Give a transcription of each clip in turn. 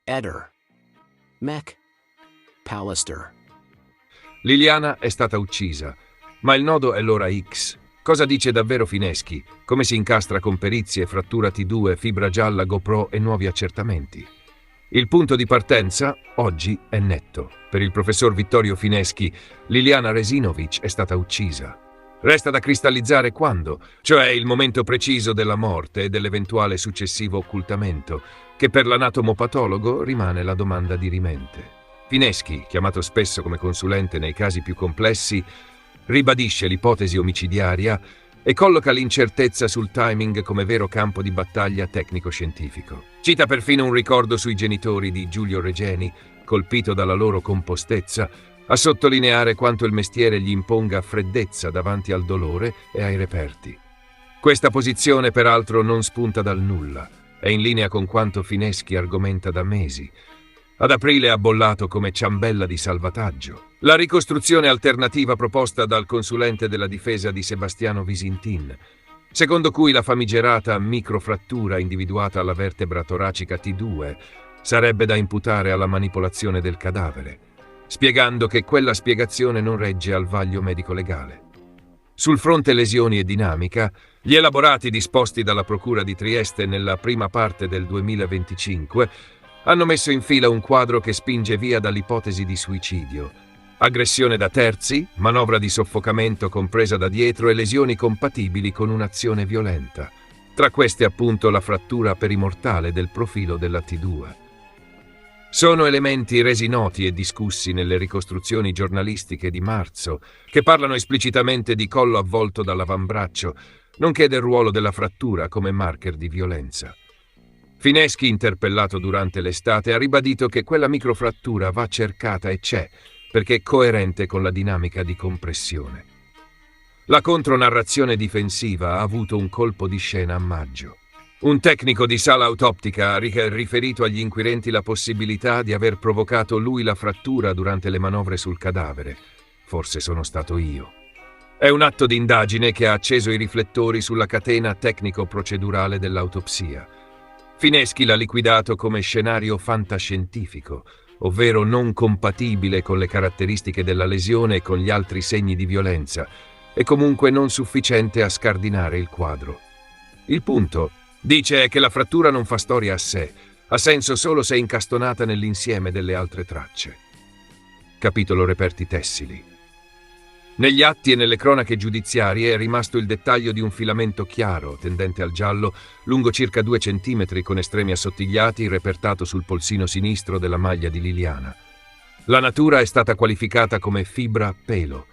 Eder. Mech. Pallister. Liliana è stata uccisa, ma il nodo è l'ora X. Cosa dice davvero Fineschi? Come si incastra con perizie, frattura T2, fibra gialla, GoPro e nuovi accertamenti? Il punto di partenza, oggi, è netto. Per il professor Vittorio Fineschi, Liliana Resinovic è stata uccisa. Resta da cristallizzare quando, cioè il momento preciso della morte e dell'eventuale successivo occultamento, che per l'anatomopatologo rimane la domanda dirimente. Fineschi, chiamato spesso come consulente nei casi più complessi, ribadisce l'ipotesi omicidiaria e colloca l'incertezza sul timing come vero campo di battaglia tecnico-scientifico. Cita perfino un ricordo sui genitori di Giulio Regeni, colpito dalla loro compostezza, a sottolineare quanto il mestiere gli imponga freddezza davanti al dolore e ai reperti. Questa posizione, peraltro, non spunta dal nulla, è in linea con quanto Fineschi argomenta da mesi. Ad aprile ha bollato come ciambella di salvataggio la ricostruzione alternativa proposta dal consulente della difesa di Sebastiano Visintin, secondo cui la famigerata microfrattura individuata alla vertebra toracica T2 sarebbe da imputare alla manipolazione del cadavere, spiegando che quella spiegazione non regge al vaglio medico-legale. Sul fronte lesioni e dinamica, gli elaborati disposti dalla Procura di Trieste nella prima parte del 2025 hanno messo in fila un quadro che spinge via dall'ipotesi di suicidio. Aggressione da terzi, manovra di soffocamento compresa da dietro e lesioni compatibili con un'azione violenta. Tra queste appunto la frattura perimortale del profilo della T2. Sono elementi resi noti e discussi nelle ricostruzioni giornalistiche di marzo, che parlano esplicitamente di collo avvolto dall'avambraccio, nonché del ruolo della frattura come marker di violenza. Fineschi, interpellato durante l'estate, ha ribadito che quella microfrattura va cercata e c'è, perché è coerente con la dinamica di compressione. La contronarrazione difensiva ha avuto un colpo di scena a maggio. Un tecnico di sala autoptica ha riferito agli inquirenti la possibilità di aver provocato lui la frattura durante le manovre sul cadavere. Forse sono stato io. È un atto di indagine che ha acceso i riflettori sulla catena tecnico-procedurale dell'autopsia. Fineschi l'ha liquidato come scenario fantascientifico, ovvero non compatibile con le caratteristiche della lesione e con gli altri segni di violenza, e comunque non sufficiente a scardinare il quadro. Il punto, dice, è che la frattura non fa storia a sé, ha senso solo se incastonata nell'insieme delle altre tracce. Capitolo reperti tessili. Negli atti e nelle cronache giudiziarie è rimasto il dettaglio di un filamento chiaro, tendente al giallo, lungo circa 2 centimetri con estremi assottigliati, repertato sul polsino sinistro della maglia di Liliana. La natura è stata qualificata come fibra pelo.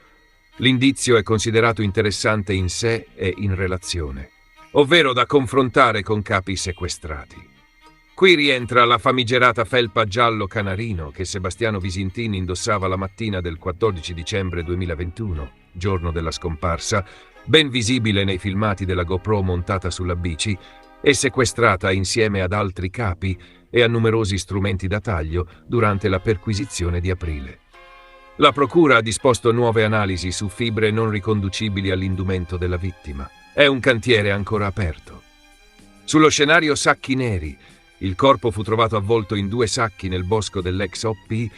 L'indizio è considerato interessante in sé e in relazione, ovvero da confrontare con capi sequestrati. Qui rientra la famigerata felpa giallo canarino che Sebastiano Visintin indossava la mattina del 14 dicembre 2021, giorno della scomparsa, ben visibile nei filmati della GoPro montata sulla bici e sequestrata insieme ad altri capi e a numerosi strumenti da taglio durante la perquisizione di aprile. La procura ha disposto nuove analisi su fibre non riconducibili all'indumento della vittima. È un cantiere ancora aperto. Sullo scenario sacchi neri, il corpo fu trovato avvolto in 2 sacchi nel bosco dell'ex OP,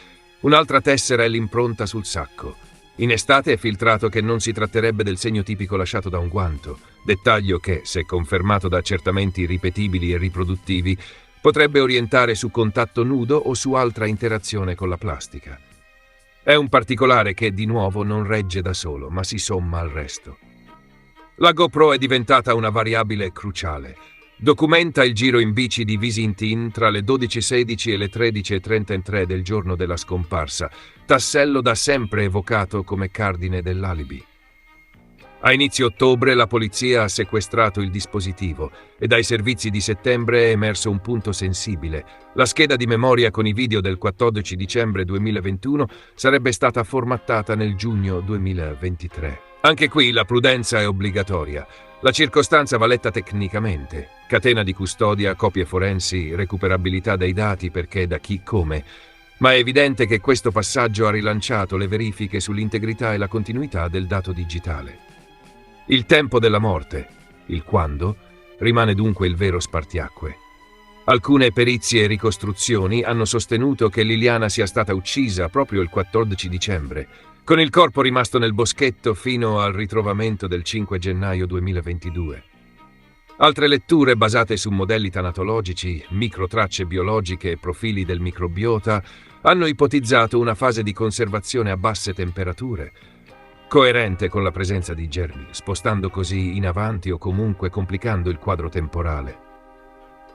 un'altra tessera è l'impronta sul sacco. In estate è filtrato che non si tratterebbe del segno tipico lasciato da un guanto, dettaglio che, se confermato da accertamenti ripetibili e riproduttivi, potrebbe orientare su contatto nudo o su altra interazione con la plastica. È un particolare che, di nuovo, non regge da solo, ma si somma al resto. La GoPro è diventata una variabile cruciale. Documenta il giro in bici di Visintin tra le 12:16 e le 13:33 del giorno della scomparsa, tassello da sempre evocato come cardine dell'alibi. A inizio ottobre la polizia ha sequestrato il dispositivo e dai servizi di settembre è emerso un punto sensibile. La scheda di memoria con i video del 14 dicembre 2021 sarebbe stata formattata nel giugno 2023. Anche qui la prudenza è obbligatoria. La circostanza va letta tecnicamente. Catena di custodia, copie forensi, recuperabilità dei dati perché da chi come. Ma è evidente che questo passaggio ha rilanciato le verifiche sull'integrità e la continuità del dato digitale. Il tempo della morte, il quando, rimane dunque il vero spartiacque. Alcune perizie e ricostruzioni hanno sostenuto che Liliana sia stata uccisa proprio il 14 dicembre, con il corpo rimasto nel boschetto fino al ritrovamento del 5 gennaio 2022. Altre letture basate su modelli tanatologici, microtracce biologiche e profili del microbiota hanno ipotizzato una fase di conservazione a basse temperature, coerente con la presenza di germi, spostando così in avanti o comunque complicando il quadro temporale.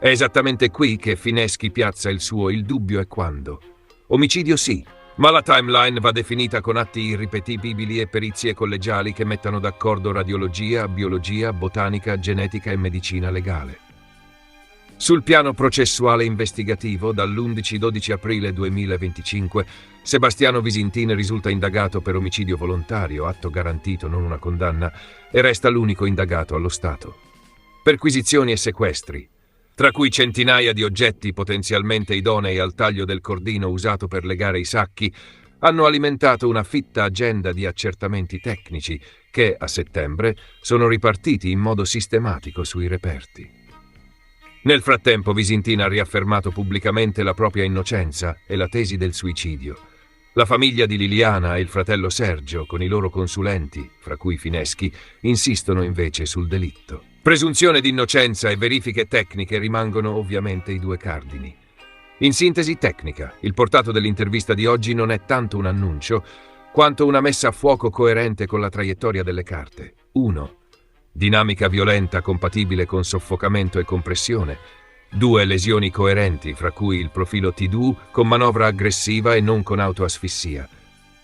È esattamente qui che Fineschi piazza il suo "il dubbio è quando". Omicidio sì, ma la timeline va definita con atti irripetibili e perizie collegiali che mettano d'accordo radiologia, biologia, botanica, genetica e medicina legale. Sul piano processuale investigativo, dall'11-12 aprile 2025, Sebastiano Visintin risulta indagato per omicidio volontario, atto garantito, non una condanna, e resta l'unico indagato allo Stato. Perquisizioni e sequestri, tra cui centinaia di oggetti potenzialmente idonei al taglio del cordino usato per legare i sacchi, hanno alimentato una fitta agenda di accertamenti tecnici che, a settembre, sono ripartiti in modo sistematico sui reperti. Nel frattempo Visintin ha riaffermato pubblicamente la propria innocenza e la tesi del suicidio. La famiglia di Liliana e il fratello Sergio, con i loro consulenti, fra cui Fineschi, insistono invece sul delitto. Presunzione di innocenza e verifiche tecniche rimangono ovviamente i due cardini. In sintesi tecnica, il portato dell'intervista di oggi non è tanto un annuncio, quanto una messa a fuoco coerente con la traiettoria delle carte. 1. Dinamica violenta compatibile con soffocamento e compressione. 2. Lesioni coerenti, fra cui il profilo T2 con manovra aggressiva e non con autoasfissia.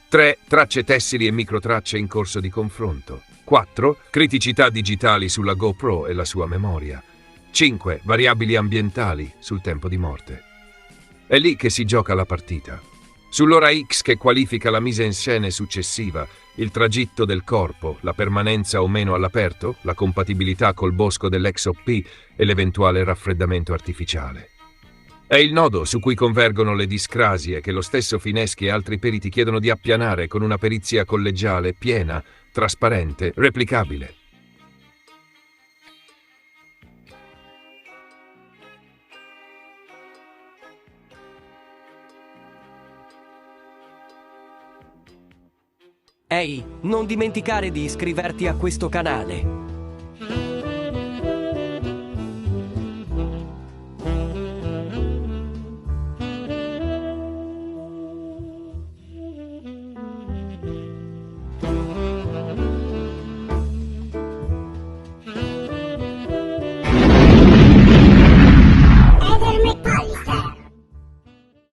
3. Tracce tessili e microtracce in corso di confronto. 4. Criticità digitali sulla GoPro e la sua memoria. 5. Variabili ambientali sul tempo di morte. È lì che si gioca la partita. Sull'ora X che qualifica la mise-en-scène successiva, il tragitto del corpo, la permanenza o meno all'aperto, la compatibilità col bosco dell'XOP e l'eventuale raffreddamento artificiale. È il nodo su cui convergono le discrasie che lo stesso Fineschi e altri periti chiedono di appianare con una perizia collegiale piena, trasparente, replicabile. Ehi, non dimenticare di iscriverti a questo canale.